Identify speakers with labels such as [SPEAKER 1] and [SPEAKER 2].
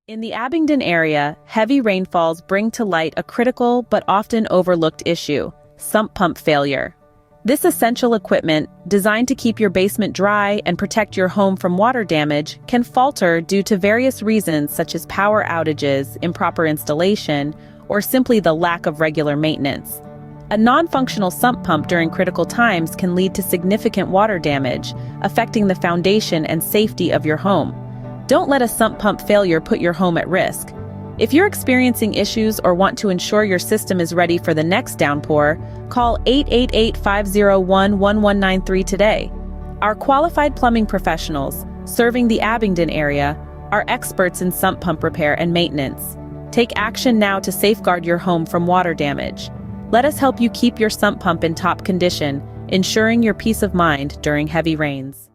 [SPEAKER 1] In the Abingdon area, heavy rainfalls bring to light a critical but often overlooked issue: sump pump failure. This essential equipment, designed to keep your basement dry and protect your home from water damage, can falter due to various reasons such as power outages, improper installation, or simply the lack of regular maintenance. A non-functional sump pump during critical times can lead to significant water damage, affecting the foundation and safety of your home. Don't let a sump pump failure put your home at risk. If you're experiencing issues or want to ensure your system is ready for the next downpour, call 888-501-1193 today. Our qualified plumbing professionals, serving the Abingdon area, are experts in sump pump repair and maintenance. Take action now to safeguard your home from water damage. Let us help you keep your sump pump in top condition, ensuring your peace of mind during heavy rains.